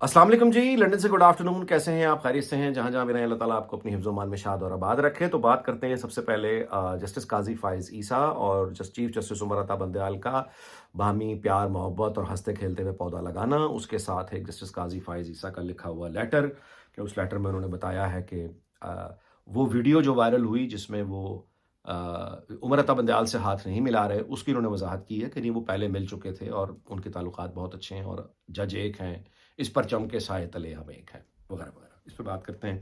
अस्सलाम वालेकुम जी, लंदन से गुड आफ्टरनून। कैसे हैं आप? खैरियत से हैं? जहाँ जहाँ भी रहें, अल्लाह ताला आपको अपनी हिफ्ज़-ओ-मान में शाद और आबाद रखे। तो बात करते हैं सबसे पहले जस्टिस काज़ी फ़ाइज़ ईसा और चीफ जस्टिस उमर अता बंदयाल का बाहमी प्यार, मोहब्बत और हँसते-खेलते हुए पौधा लगाना। उसके साथ एक जस्टिस काज़ी फ़ाइज़ ईसा का लिखा हुआ लेटर कि उस लेटर में उन्होंने बताया है कि वो वीडियो जो वायरल हुई जिसमें वो उमर अता बंदयाल से हाथ नहीं मिला रहे, उसकी उन्होंने वज़ाहत की है कि नहीं, वो पहले मिल चुके थे और उनके ताल्लुकात बहुत अच्छे हैं और जज एक हैं, इस परचम के साए तले हम एक हैं, वगैरह-वगैरह। इस पे बात करते हैं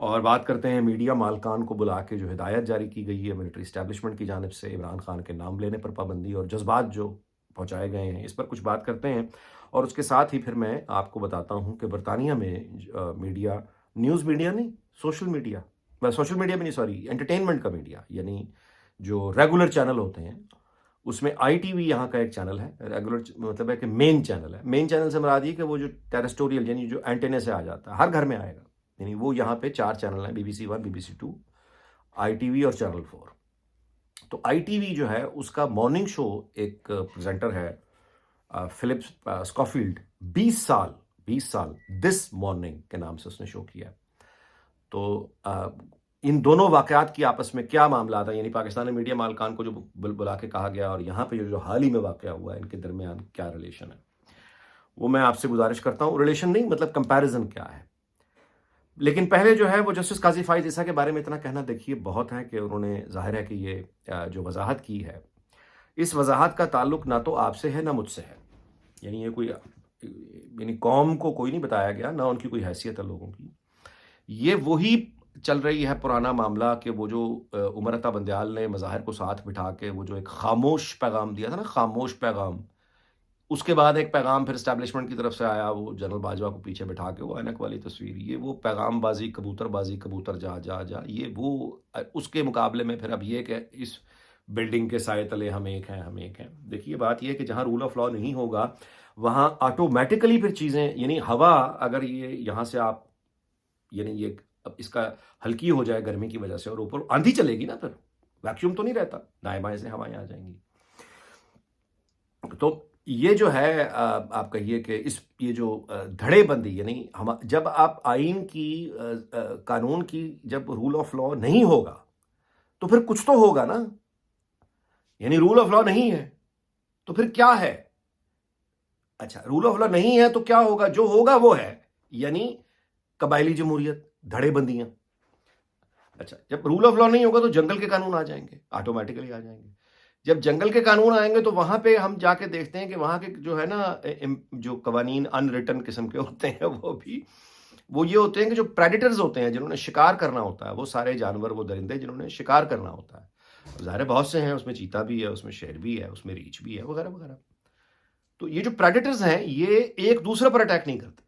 और बात करते हैं मीडिया मालकान को बुला के जो हिदायत जारी की गई है मिलिट्री एस्टेब्लिशमेंट की जानिब से, इमरान खान के नाम लेने पर पाबंदी और जज़्बात जो पहुँचाए गए हैं, इस पर कुछ बात करते हैं। और उसके साथ ही फिर मैं आपको बताता हूँ कि बरतानिया में मीडिया, न्यूज़ मीडिया नहीं, सोशल मीडिया भी नहीं, सॉरी, एंटरटेनमेंट का मीडिया, यानी जो रेगुलर चैनल होते हैं, उसमें आईटीवी यहाँ का एक चैनल है। रेगुलर मतलब है कि मेन चैनल है। मेन चैनल से मुराद ये कि वो जो टेरेस्टोरियल यानी जो एंटेने से आ जाता है, हर घर में आएगा। यानी वो यहाँ पे 4 चैनल हैं, बीबीसी 1, बीबीसी 2, आईटीवी और चैनल 4। तो आईटीवी जो है उसका मॉर्निंग शो, एक प्रेज़ेंटर है फिलिप्स स्कॉफील्ड, 20 साल दिस मॉर्निंग के नाम से उसने शो किया। तो इन दोनों वाक़यात की आपस में क्या मामला था, यानी पाकिस्तानी मीडिया मालकान को जो बुला के कहा गया और यहाँ पे जो हाल ही में वाक़या हुआ है, इनके दरमियान क्या रिलेशन है, वो मैं आपसे गुजारिश करता हूँ। रिलेशन नहीं, मतलब कंपैरिज़न क्या है। लेकिन पहले जो है वो जस्टिस काज़ी फ़ाइज़ ईसा के बारे में इतना कहना देखिए बहुत है कि उन्होंने ज़ाहिर है कि ये जो वज़ाहत की है, इस वज़ाहत का ताल्लुक ना तो आपसे है ना मुझसे है। यानी ये कोई यानी कौम को कोई नहीं बताया गया, ना उनकी कोई हैसियत है लोगों की। ये वही चल रही है पुराना मामला कि वो जो उमर अता बंदयाल ने मज़ाहिर को साथ बिठा के वो जो एक खामोश पैगाम दिया था ना, खामोश पैगाम। उसके बाद एक पैगाम फिर एस्टेब्लिशमेंट की तरफ से आया, वो जनरल बाजवा को पीछे बिठा के वो ऐनक वाली तस्वीर, ये वो पैगामबाज़ी, कबूतरबाज़ी, कबूतर जा, जा, जा, ये वो उसके मुकाबले में फिर अब ये कि इस बिल्डिंग के साए तले हम एक हैं, हम एक हैं। देखिए बात ये है कि जहाँ रूल ऑफ लॉ नहीं होगा, वहाँ ऑटोमैटिकली फिर चीज़ें, यानी हवा, अगर ये यहाँ से आप, यानी ये अब इसका हल्की हो जाए गर्मी की वजह से और ऊपर आंधी चलेगी ना, फिर वैक्यूम तो नहीं रहता, दाएँ बाएँ से हवाएँ आ जाएँगी। तो ये जो है आप कहिए कि इस ये जो धड़ेबंदी, यानी हम जब आप आइन की कानून की, जब रूल ऑफ लॉ नहीं होगा, तो फिर कुछ तो होगा ना। यानी रूल ऑफ लॉ नहीं है, तो फिर क्या है? अच्छा, रूल ऑफ लॉ नहीं है तो क्या होगा? जो होगा वो है, यानी कबायली जमहूरियत, धड़ेबंदियाँ। अच्छा, जब रूल ऑफ लॉ नहीं होगा तो जंगल के कानून आ जाएँगे, ऑटोमैटिकली आ जाएँगे। जब जंगल के कानून आएँगे तो वहाँ पे हम जाके देखते हैं कि वहाँ के जो है ना जो कवानीन अनरिटन किस्म के होते हैं, वो ये होते हैं कि जो प्रेडेटर्स होते हैं, जिन्होंने शिकार करना होता है, वो सारे जानवर, वो दरिंदे जिन्होंने शिकार करना होता है। अब ज़ाहिर है बहुत से हैं, उसमें चीता भी है, उसमें शेर भी है, उसमें रीछ भी है, वगैरह-वगैरह। तो ये जो प्रेडेटर्स हैं, ये एक दूसरे पर अटैक नहीं करते,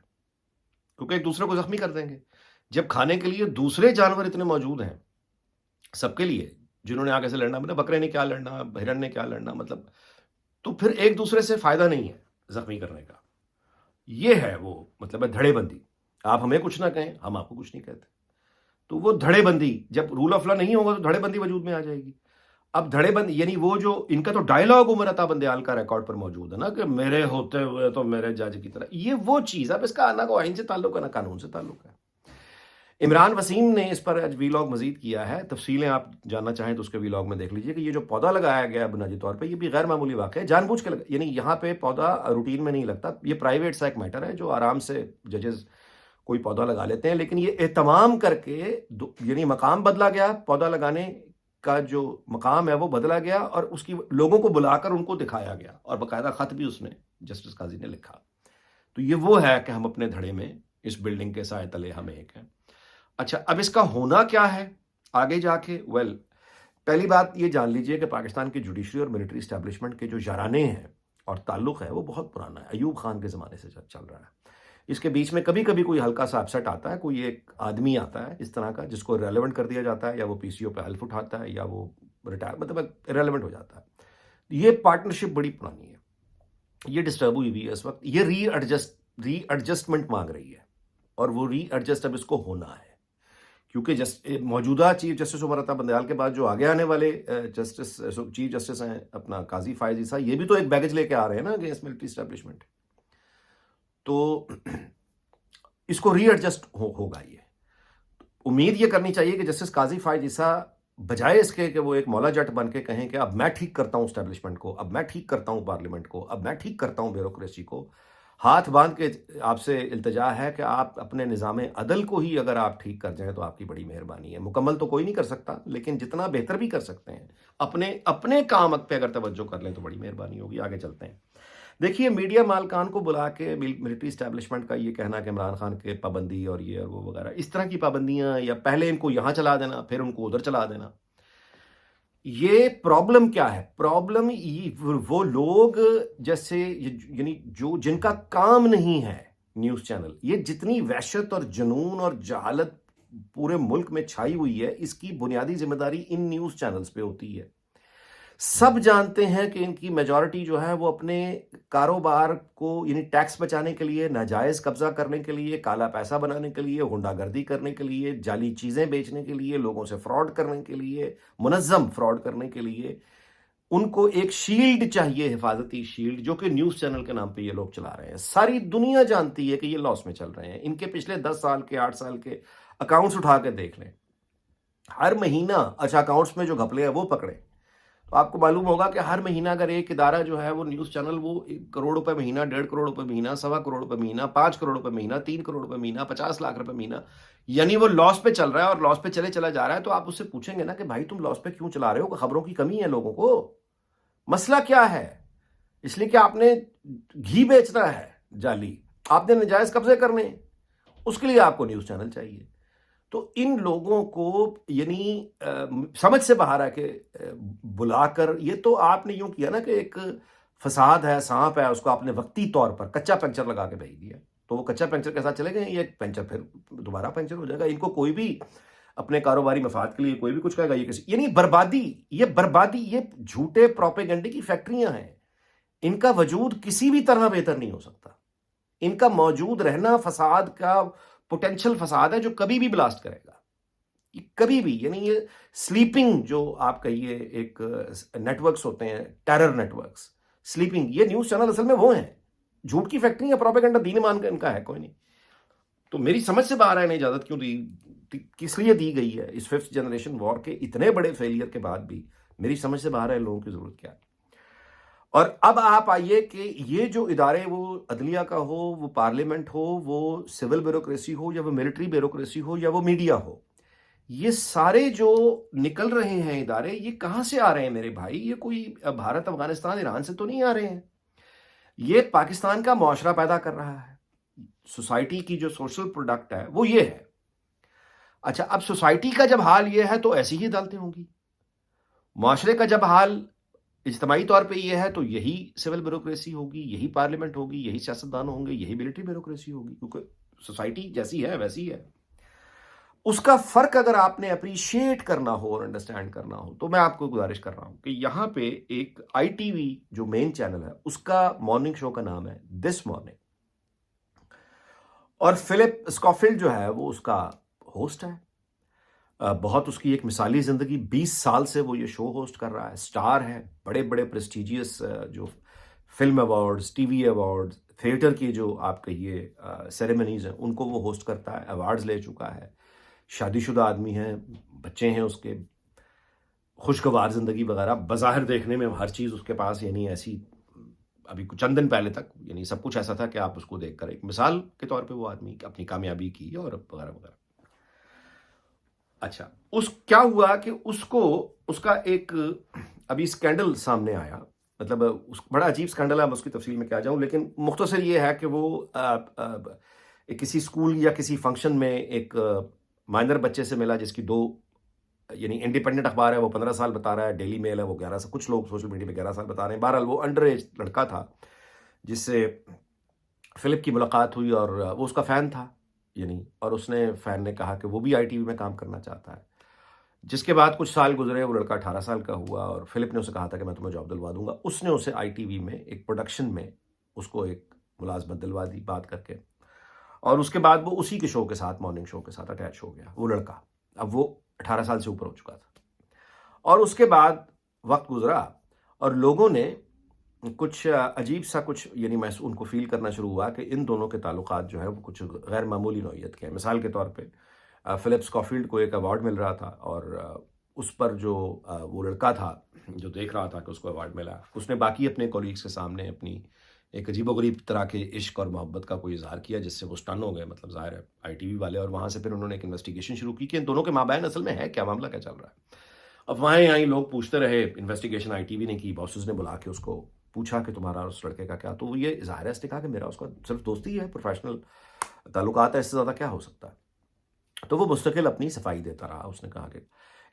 क्योंकि एक दूसरे को ज़ख्मी कर देंगे। जब खाने के लिए दूसरे जानवर इतने मौजूद हैं, सबके लिए, जिन्होंने आगे से लड़ना, मतलब बकरे ने क्या लड़ना, हिरन ने क्या लड़ना, मतलब, तो फिर एक दूसरे से फ़ायदा नहीं है ज़ख्मी करने का। ये है वो, मतलब है धड़ेबंदी। आप हमें कुछ ना कहें, हम आपको कुछ नहीं कहते। तो वो धड़ेबंदी, जब रूल ऑफ लॉ नहीं होगा तो धड़ेबंदी वजूद में आ जाएगी। अब धड़ेबंदी यानी वो जो इनका तो डायलॉग उमर अता बंदयाल का रिकॉर्ड पर मौजूद है ना, कि मेरे होते हुए तो मेरे जज की तरह, ये वो चीज़, अब इसका ना कोई आइन से ताल्लुक है, ना कानून से ताल्लुक है। इमरान वसीम ने इस पर आज वीलॉग मज़ीद किया है। तफ़सीलें आप जानना चाहें तो उसके वीलॉग में देख लीजिए कि ये जो पौधा लगाया गया है बुनियादी तौर पे, ये भी गैर मामूली वाक़या है, जानबूझ के यानी यहाँ पे पौधा रूटीन में नहीं लगता। ये प्राइवेट सा एक मैटर है जो आराम से जजेज़ कोई पौधा लगा लेते हैं, लेकिन ये एहतमाम करके यानी मकाम बदला गया, पौधा लगाने का जो मकाम है वो बदला गया और उसकी लोगों को बुलाकर उनको दिखाया गया और बाकायदा ख़त भी उसने, जस्टिस काज़ी ने लिखा। तो ये वो है कि हम अपने धड़े में, इस बिल्डिंग के साए तले हम एक हैं। अच्छा, अब इसका होना क्या है आगे जाके? वेल, पहली बात ये जान लीजिए कि पाकिस्तान की जुडिशरी और मिलिट्री एस्टेब्लिशमेंट के जो याराने हैं और ताल्लुक है, वो बहुत पुराना है, अयूब खान के ज़माने से चल रहा है। इसके बीच में कभी-कभी कोई हल्का-सा अपसेट आता है, कोई एक आदमी आता है इस तरह का जिसको इर्रेलेवेंट कर दिया जाता है, या वो पीसीओ पे हल्फ उठाता है, या वो रिटायर, मतलब इर्रेलेवेंट हो जाता है। ये पार्टनरशिप बड़ी पुरानी है, ये डिस्टर्ब हुई हुई है इस वक़्त, ये रीएडजस्टमेंट माँग रही है और वो रीएडजस्ट अब इसको होना है। क्योंकि मौजूदा चीफ जस्टिस उमर अता बंदयाल के बाद जो आगे आने वाले चीफ जस्टिस हैं, अपना काजी फ़ाइज़ ईसा, ये भी तो एक बैगेज लेके आ रहे हैं ना अगेंस्ट मिलिट्री एस्टेब्लिशमेंट। तो इसको रीएडजस्ट होगा। ये उम्मीद ये करनी चाहिए कि जस्टिस काजी फाइज ईसा बजाय इसके कि वो एक मौला जट बन के कहें कि अब मैं ठीक करता हूं स्टैब्लिशमेंट को, अब मैं ठीक करता हूं पार्लियामेंट को, अब मैं ठीक करता हूं ब्यूरोक्रेसी को, हाथ बांध के आपसे इल्तिजा है कि आप अपने निज़ाम अदल को ही अगर आप ठीक कर जाएं तो आपकी बड़ी मेहरबानी है। मुकम्मल तो कोई नहीं कर सकता, लेकिन जितना बेहतर भी कर सकते हैं, अपने अपने काम पे अगर तवज्जो कर लें तो बड़ी मेहरबानी होगी। आगे चलते हैं। देखिए, मीडिया मालकान को बुला के मिलिट्री इस्टेब्लिशमेंट का ये कहना कि इमरान खान के पाबंदी और ये और वो वगैरह, इस तरह की पाबंदियां, या पहले इनको यहां चला देना फिर उनको उधर चला देना, ये प्रॉब्लम क्या है? प्रॉब्लम वो लोग जैसे यानी जो जिनका काम नहीं है न्यूज चैनल, ये जितनी वहशत और जुनून और जहालत पूरे मुल्क में छाई हुई है, इसकी बुनियादी जिम्मेदारी इन न्यूज चैनल्स पे होती है। सब जानते हैं कि इनकी मेजॉरिटी जो है वो अपने कारोबार को यानी टैक्स बचाने के लिए, नाजायज कब्जा करने के लिए, काला पैसा बनाने के लिए, गुंडागर्दी करने के लिए, जाली चीजें बेचने के लिए, लोगों से फ्रॉड करने के लिए, मुनज्जम फ्रॉड करने के लिए उनको एक शील्ड चाहिए, हिफाजती शील्ड, जो कि न्यूज चैनल के नाम पे ये लोग चला रहे हैं। सारी दुनिया जानती है कि ये लॉस में चल रहे हैं। इनके पिछले 10 साल के 8 साल के अकाउंट्स उठा के देख लें, हर महीना अच्छा अकाउंट्स में जो घपले हैं वो पकड़े तो आपको मालूम होगा कि हर महीना अगर एक इदारा जो है वो न्यूज़ चैनल वो 1 करोड़ रुपए महीना, 1.5 करोड़ रुपए महीना, 1.25 करोड़ रुपए महीना, 5 करोड़ रुपए महीना, 3 करोड़ रुपए महीना, 50 लाख रुपए महीना, यानी वो लॉस पे चल रहा है और लॉस पे चला जा रहा है, तो आप उससे पूछेंगे ना कि भाई तुम लॉस पे क्यों चला रहे हो? खबरों की कमी है लोगों को, मसला क्या है? इसलिए कि आपने घी बेचना है जाली, आपने नाजायज कब्जे करने, उसके लिए आपको न्यूज़ चैनल चाहिए। तो इन लोगों को यानी समझ से बाहर आके बुलाकर, ये तो आपने यूं किया ना कि एक फसाद है, सांप है, उसको आपने वक्ती तौर पर कच्चा पंचर लगा के भेज दिया, तो वो कच्चा पंचर के साथ चले गए, ये पंचर फिर दोबारा पंचर हो जाएगा। इनको कोई भी अपने कारोबारी मफाद के लिए कोई भी कुछ कहेगा, ये किसी यानी बर्बादी, ये झूठे प्रोपेगेंडे की फैक्ट्रियां हैं। इनका वजूद किसी भी तरह बेहतर नहीं हो सकता। इनका मौजूद रहना फसाद का पोटेंशियल फसाद है जो कभी भी ब्लास्ट करेगा, कभी भी। यानी ये स्लीपिंग जो आप कहिए एक नेटवर्क्स होते हैं, टेरर नेटवर्क्स, स्लीपिंग, ये न्यूज चैनल असल में वो हैं, झूठ की फैक्ट्री है, प्रोपेगेंडा दीन मान का इनका है कोई नहीं। तो मेरी समझ से बाहर है इन्हें इजाजत क्यों दी, किस लिए दी गई है? इस 5th जनरेशन वॉर के इतने बड़े फेलियर के बाद भी मेरी समझ से बाहर है लोगों की जरूरत क्या है। और अब आप आइए कि ये जो इदारे, वो अदलिया का हो, वो पार्लियामेंट हो, वो सिविल ब्यूरोक्रेसी हो, या वो मिलिट्री ब्यूरोक्रेसी हो, या वो मीडिया हो, ये सारे जो निकल रहे हैं इदारे, ये कहां से आ रहे हैं मेरे भाई? ये कोई भारत, अफगानिस्तान, ईरान से तो नहीं आ रहे हैं। ये पाकिस्तान का मुआशरा पैदा कर रहा है। सोसाइटी की जो सोशल प्रोडक्ट है वो ये है। अच्छा, अब सोसाइटी का जब हाल ये है तो ऐसी ही अदालतें होंगी। मुआशरे का जब हाल इज्तमाही तौर पे ये है तो यही सिविल ब्यूरोक्रेसी होगी, यही पार्लियामेंट होगी, यही सियासतदान होंगे, यही मिलिट्री ब्यूरोक्रेसी होगी, क्योंकि सोसाइटी जैसी है वैसी है। उसका फर्क अगर आपने अप्रिशिएट करना हो और अंडरस्टैंड करना हो तो मैं आपको गुजारिश कर रहा हूं कि यहां पे एक ITV जो मेन चैनल है, उसका मॉर्निंग शो का नाम है दिस मॉर्निंग, और फिलिप स्कॉफिल्ड जो है वो उसका होस्ट है। बहुत उसकी एक मिसाली ज़िंदगी, 20 साल से वो ये शो होस्ट कर रहा है, स्टार है, बड़े बड़े प्रेस्टिजियस जो film awards, TV awards, theatre की जो आप कहिए सेरेमनीज हैं, उनको वो होस्ट करता है, अवार्ड्स ले चुका है, शादीशुदा आदमी है, बच्चे हैं उसके, खुशगवार ज़िंदगी वगैरह, बज़ाहिर देखने में हर चीज़ उसके पास, यानी ऐसी अभी कुछ चंद दिन पहले तक यानी सब कुछ ऐसा था कि आप उसको देखकर एक मिसाल के तौर पे वो आदमी अपनी कामयाबी की और वगैरह वगैरह। अच्छा, उस क्या हुआ कि उसको उसका एक अभी स्कैंडल सामने आया, मतलब उस बड़ा अजीब स्कैंडल है, मैं उसकी तफसील में क्या जाऊं, लेकिन मुख्तसर ये है कि वो किसी स्कूल या किसी फंक्शन में एक माइनर बच्चे से मिला, जिसकी 2 यानी इंडिपेंडेंट अखबार है वो 15 साल बता रहा है, डेली मेल है वो 11 साल, कुछ लोग सोशल मीडिया में 11 साल बता रहे हैं। बहरहाल वो अंडर एज लड़का था जिससे फिलिप की मुलाकात हुई और वो उसका फ़ैन था यानी, और उसने फ़ैन ने कहा कि वो भी ITV में काम करना चाहता है। जिसके बाद कुछ साल गुजरे, वो लड़का 18 साल का हुआ और फिलिप ने उसे कहा था कि मैं तुम्हें जॉब दिलवा दूंगा। उसने उसे ITV में एक प्रोडक्शन में उसको एक मुलाजमत दिलवा दी बात करके, और उसके बाद वो उसी के शो के साथ, मॉर्निंग शो के साथ अटैच हो गया वो लड़का। अब वो 18 साल से ऊपर हो चुका था, और उसके बाद वक्त गुजरा और लोगों ने कुछ अजीब सा कुछ यानी मैं उनको फ़ील करना शुरू हुआ कि इन दोनों के ताल्लुकात जो है वो कुछ गैर मामूली नौइयत के हैं। मिसाल के तौर पे फ़िलिप स्कॉफ़ील्ड को एक अवार्ड मिल रहा था और उस पर जो वो लड़का था जो देख रहा था कि उसको अवार्ड मिला, उसने बाकी अपने कॉलीग्स के सामने अपनी एक अजीबो-गरीब तरह के इश्क और मोहब्बत का कोई इज़हार किया जिससे वो स्टन हो गए, मतलब ज़ाहिर है आईटीवी वाले, और वहाँ से फिर उन्होंने एक इन्वेस्टिगेशन शुरू की कि इन दोनों के माबैन असल में है क्या, मामला क्या चल रहा है। अब वहाँ-यहाँ लोग पूछते रहे, इन्वेस्टिगेशन आईटीवी ने की, बॉसेस ने बुला के उसको पूछा कि तुम्हारा उस लड़के का क्या? तो ये ज़ाहिर है उसने कहा कि मेरा उसका सिर्फ़ दोस्ती है, प्रोफ़ेशनल ताल्लुकात है, इससे ज़्यादा क्या हो सकता है? तो वो मुस्तकिल अपनी सफाई देता रहा। उसने कहा कि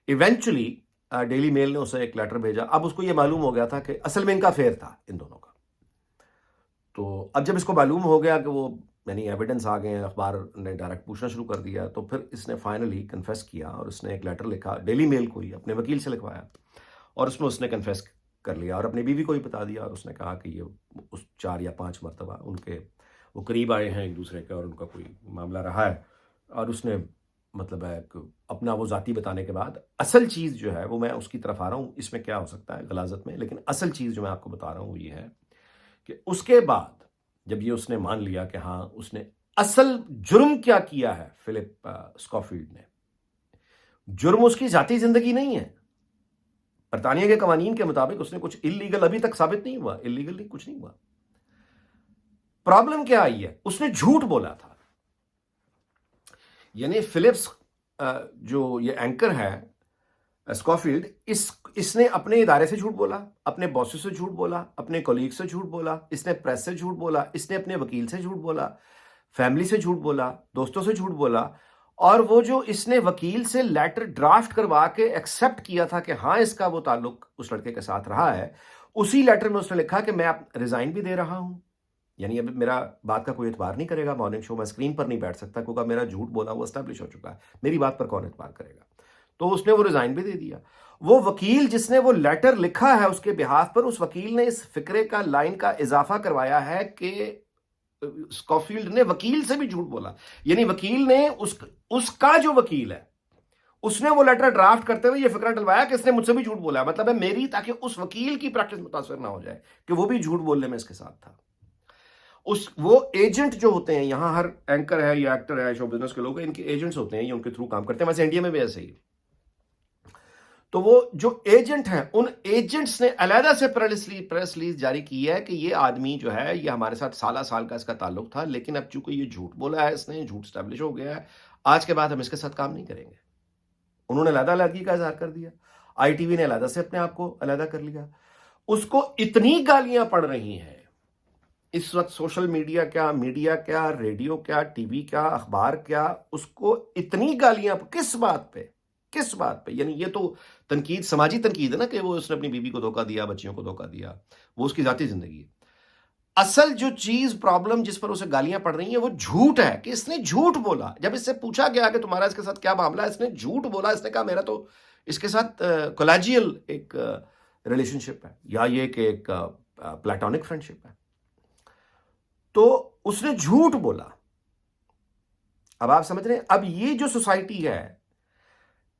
इवेंचुअली डेली मेल ने उसे एक लेटर भेजा। अब उसको ये मालूम हो गया था कि असल में इनका अफ़ेयर था इन दोनों का। तो अब जब इसको मालूम हो गया कि वो यानी एविडेंस आ गए हैं, अखबार ने डायरेक्ट पूछना शुरू कर दिया, तो फिर इसने फाइनली कन्फेस किया और उसने एक लेटर लिखा, डेली मेल को ही अपने वकील से लिखवाया और उसमें उसने कन्फेस कर लिया और अपनी बीवी को ही बता दिया और उसने कहा कि ये उस 4 या 5 मरतबा उनके वो करीब आए हैं एक दूसरे के और उनका कोई मामला रहा है। और उसने मतलब है कि अपना वो ज़ाती बताने के बाद असल चीज़ जो है वो मैं उसकी तरफ आ रहा हूँ, इसमें क्या हो सकता है गलाज़त में, लेकिन असल चीज़ जो मैं आपको बता रहा हूँ वो ये है कि उसके बाद जब ये उसने मान लिया कि हाँ, उसने असल जुर्म क्या किया है फिलिप स्कॉफील्ड ने, जुर्म उसकी ज़ाती ज़िंदगी नहीं है। बरतानिया के कवानीन के मुताबिक उसने कुछ इल्लीगल अभी तक साबित नहीं हुआ, इल्लीगल नहीं, कुछ नहीं हुआ। प्रॉब्लम क्या आई है? उसने झूठ बोला था। यानी फिलिप्स जो ये एंकर है स्कॉफील्ड, इसने अपने इदारे से झूठ बोला, अपने बॉसेस से झूठ बोला, अपने कलीग से झूठ बोला, इसने प्रेस से झूठ बोला, इसने अपने वकील से झूठ बोला, फैमिली से झूठ बोला, दोस्तों से झूठ बोला, और वो जो इसने वकील से लेटर ड्राफ्ट करवा के एक्सेप्ट किया था कि हाँ इसका वो ताल्लुक उस लड़के के साथ रहा है, उसी लेटर में उसने लिखा कि मैं आप रिजाइन भी दे रहा हूं। यानी अब मेरा बात का कोई एतबार नहीं करेगा, मॉर्निंग शो में स्क्रीन पर नहीं बैठ सकता क्योंकि मेरा झूठ बोला वो एस्टैब्लिश हो चुका है, मेरी बात पर कौन एतबार करेगा। तो उसने वो रिजाइन भी दे दिया। वो वकील जिसने वो लेटर लिखा है उसके बिहाफ पर, उस वकील ने इस फिक्रे का लाइन का इजाफा करवाया है कि स्कॉफील्ड ने वकील से भी झूठ बोला। यानी वकील ने उसका जो वकील है उसने वो लेटर ड्राफ्ट करते हुए ये फिक्रा डलवाया कि इसने मुझसे भी झूठ बोला, मतलब है मेरी, ताकि उस वकील की प्रैक्टिस मुतासर ना हो जाए कि वो भी झूठ बोलने में इसके साथ था। उस वो एजेंट जो होते हैं, यहां हर एंकर है या एक्टर है, शो बिजनेस के लोग हैं, इनके एजेंट्स होते हैं, ये उनके थ्रू काम करते हैं, वैसे इंडिया में भी ऐसे ही। तो वो जो एजेंट हैं, उन एजेंट्स ने अलहदा से प्रेस रिलीज जारी की है कि ये आदमी जो है ये हमारे साथ साल का इसका ताल्लुक था, लेकिन अब चूंकि ये झूठ बोला है, इसने झूठ स्टैब्लिश हो गया है, आज के बाद हम इसके साथ काम नहीं करेंगे। उन्होंने अलहदा-अलहदगी का इजहार कर दिया। आईटीवी ने अलहदा से अपने आप को अलहदा कर लिया। उसको इतनी गालियां पड़ रही हैं इस वक्त, सोशल मीडिया क्या, रेडियो क्या, टीवी क्या, अखबार क्या, उसको इतनी गालियां किस बात पे? यानी ये तो तनकीद, समाजी तनकीद है ना कि वो उसने अपनी बीवी को धोखा दिया, बच्चियों को धोखा दिया, वो उसकी जाती जिंदगी है। असल जो चीज, प्रॉब्लम जिस पर उसे गालियां पड़ रही हैं वो झूठ है कि इसने झूठ बोला। जब इससे पूछा गया कि तुम्हारा इसके साथ क्या मामला है, इसने झूठ बोला। इसने कहा मेरा तो इसके साथ कोलैजियल एक रिलेशनशिप है, या ये कि एक प्लेटोनिक फ्रेंडशिप है। तो उसने झूठ बोला। अब आप समझ रहे हैं, अब ये जो सोसाइटी है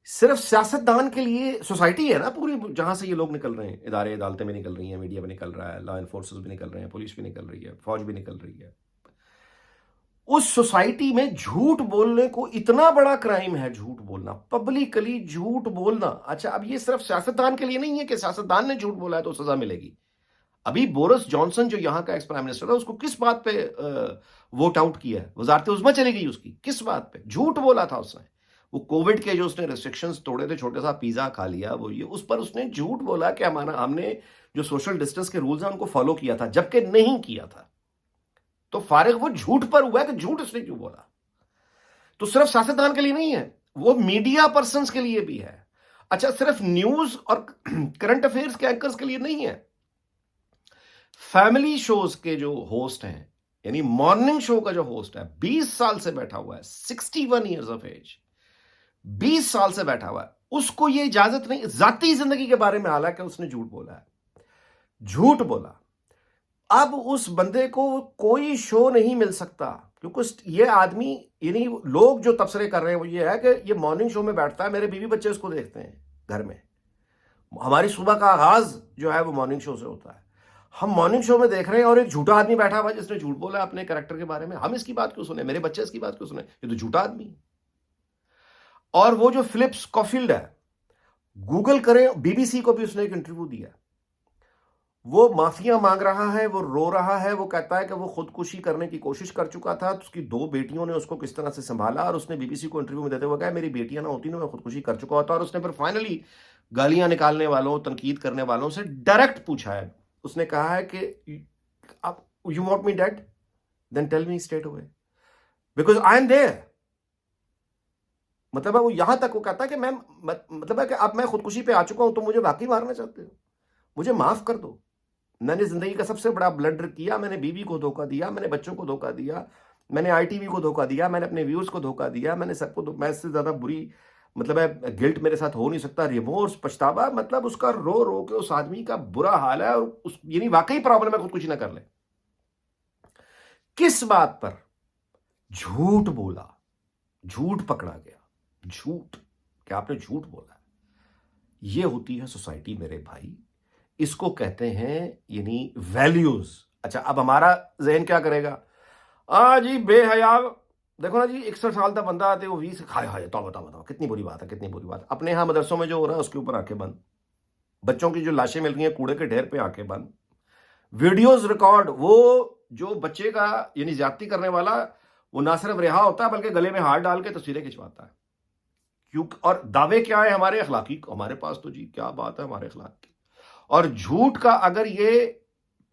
सिर्फ सियासतदान के लिए सोसाइटी है ना पूरी, जहां से ये लोग निकल रहे हैं, इदारे अदालतें भी निकल रही हैं, मीडिया भी निकल रहा है, लॉ एनफोर्सेस भी निकल रहे हैं, पुलिस भी निकल रही है, फौज भी निकल रही है। उस सोसाइटी में झूठ बोलने को इतना बड़ा क्राइम है, झूठ बोलना, पब्लिकली झूठ बोलना। अच्छा, अब ये सिर्फ सियासतदान के लिए नहीं है कि सियासतदान ने झूठ बोला है तो सजा मिलेगी। अभी बोरिस जॉनसन जो यहां का एक्स प्राइम मिनिस्टर है, उसको किस बात पे वोट आउट किया है, वजारत उज़्मा चली गई उसकी, किस बात पे? झूठ बोला था उसने। वो कोविड के जो उसने रेस्ट्रिक्शंस तोड़े थे, छोटे सा पिज्जा खा लिया, वो ये, उस पर उसने झूठ बोला कि हमने जो सोशल डिस्टेंस के रूल्स हैं उनको फॉलो किया था, जबकि नहीं किया था। तो फारिग वो झूठ पर हुआ है कि झूठ उसने क्यों बोला। तो सिर्फ सियासतदान के लिए नहीं है, वो मीडिया पर्संस के लिए भी है। अच्छा, सिर्फ न्यूज और करंट अफेयर्स के एंकर्स के लिए नहीं है, फैमिली शोज के जो होस्ट हैं, यानी मॉर्निंग शो का जो होस्ट है, 20 साल से बैठा हुआ है, 61 ईयर्स ऑफ एज, 20 साल से बैठा हुआ है, उसको ये इजाजत नहीं, जाती जिंदगी के बारे में, हालांकि उसने झूठ बोला है, झूठ बोला। अब उस बंदे को कोई शो नहीं मिल सकता क्योंकि ये आदमी, यानी लोग जो तबसरे कर रहे हैं वो ये है कि ये मॉर्निंग शो में बैठता है, मेरे बीवी बच्चे उसको देखते हैं घर में, हमारी सुबह का आगाज जो है वो मॉर्निंग शो से होता है, हम मॉर्निंग शो में देख रहे हैं और एक झूठा आदमी बैठा हुआ है जिसने झूठ बोला अपने कैरेक्टर के बारे में। हम इसकी बात क्यों सुने? मेरे बच्चे इसकी बात क्यों सुने? ये तो झूठा आदमी है। और वो जो फिलिप स्कॉफिल्ड है, गूगल करें, बीबीसी को भी उसने एक इंटरव्यू दिया। वो माफिया मांग रहा है, वो रो रहा है, वो कहता है कि वो खुदकुशी करने की कोशिश कर चुका था, तो उसकी 2 बेटियों ने उसको किस तरह से संभाला, और उसने बीबीसी को इंटरव्यू में देते हुए कहा मेरी बेटियां ना होती ना मैं खुदकुशी कर चुका होता। और उसने फिर फाइनली गालियां निकालने वालों, तनकीद करने वालों से डायरेक्ट पूछा है। उसने कहा है कि आप you want me dead, then tell me straight away because I am there. मतलब है वो यहां तक वो कहता है कि मैं मतलब है कि अब मैं खुदकुशी पे आ चुका हूं, तो मुझे वाकई मारना चाहते हो, मुझे माफ कर दो। मैंने जिंदगी का सबसे बड़ा ब्लंडर किया, मैंने बीवी को धोखा दिया, मैंने बच्चों को धोखा दिया, मैंने आईटीवी को धोखा दिया, मैंने अपने व्यूअर्स को धोखा दिया, मैंने सबको मैं इससे ज्यादा बुरी मतलब है गिल्ट मेरे साथ हो नहीं सकता। रिमोर्स, पछतावा, मतलब उसका रो रो के उस आदमी का बुरा हाल है। और उस यानी वाकई प्रॉब्लम है, खुदकुशी ना कर ले। किस बात पर? झूठ बोला, झूठ पकड़ा गया, झूठ, क्या आपने झूठ बोला है। ये होती है सोसाइटी मेरे भाई, इसको कहते हैं यानी वैल्यूज। अच्छा, अब हमारा जहन क्या करेगा? जी बेहया, देखो ना जी 61 साल का बंदा आते वो 20 खाए हाय, तो बताओ बताओ कितनी बुरी बात है, कितनी बुरी बात है। अपने यहाँ मदरसों में जो हो रहा है उसके ऊपर आंखें बंद, बच्चों की जो लाशें मिल रही हैं कूड़े के ढेर पे आंखें बंद, वीडियोस रिकॉर्ड, वो जो बच्चे का यानी ज्यादती करने वाला वो ना सिर्फ रिहा होता है बल्कि गले में हाथ डाल के तस्वीरें खिंचवाता है। क्यों? और दावे क्या है हमारे अखलाकी? हमारे पास तो जी क्या बात है हमारे अखलाक की। और झूठ का अगर ये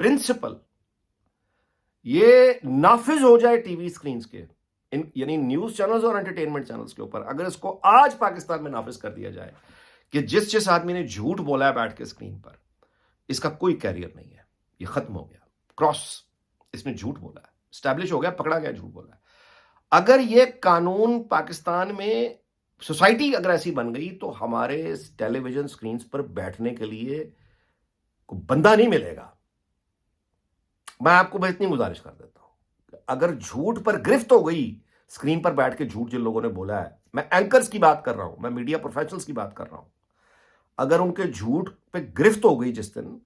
प्रिंसिपल ये नाफिज हो जाए टीवी स्क्रीन के यानी न्यूज चैनल्स और एंटरटेनमेंट चैनल्स के ऊपर, अगर इसको आज पाकिस्तान में नाफिज कर दिया जाए कि जिस जिस आदमी ने झूठ बोला है बैठ के स्क्रीन पर, इसका कोई कैरियर नहीं है, ये खत्म हो गया, क्रॉस, इसने झूठ बोला है, स्टैब्लिश हो गया, पकड़ा गया, झूठ बोला है। अगर ये कानून पाकिस्तान में सोसाइटी अगर ऐसी बन गई तो हमारे टेलीविजन स्क्रीन पर बैठने के लिए कोई बंदा नहीं मिलेगा। मैं आपको बस इतनी गुजारिश कर देता हूं, अगर झूठ पर गिरफ्त हो गई, स्क्रीन पर बैठ के झूठ जिन लोगों ने बोला है, मैं एंकर्स की बात कर रहा हूं, मैं मीडिया प्रोफेशनल्स की बात कर रहा हूं, अगर उनके झूठ पे गिरफ्त हो गई जिस दिन,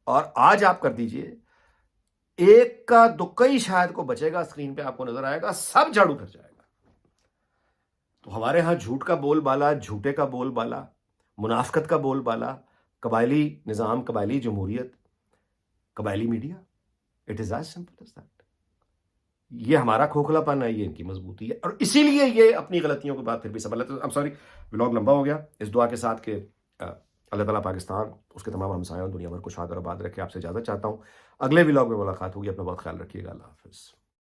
और आज आप कर दीजिए, एक का दुक्का ही शायद को बचेगा, स्क्रीन पे आपको नजर आएगा, सब झाड़ू फिर जाएगा। तो हमारे यहां झूठ का बोलबाला, झूठे का बोलबाला, मुनाफकत का बोलबाला, कबायली निजाम, कबायली जमहूरियत, कबायली media, it is as simple as that. ये हमारा खोखलापन है, ये इनकी मजबूती है, और इसीलिए ये अपनी गलतियों के बाद फिर भी संभल लेते हैं। आई एम सॉरी, व्लॉग लंबा हो गया। इस दुआ के साथ कि अल्लाह ताला पाकिस्तान, उसके तमाम हमसायों, दुनिया भर को शाद और आबाद रखे। आपसे इजाजत चाहता हूँ, अगले व्लॉग में मुलाकात होगी। अपना बहुत ख्याल रखिएगा। अल्लाह हाफिज।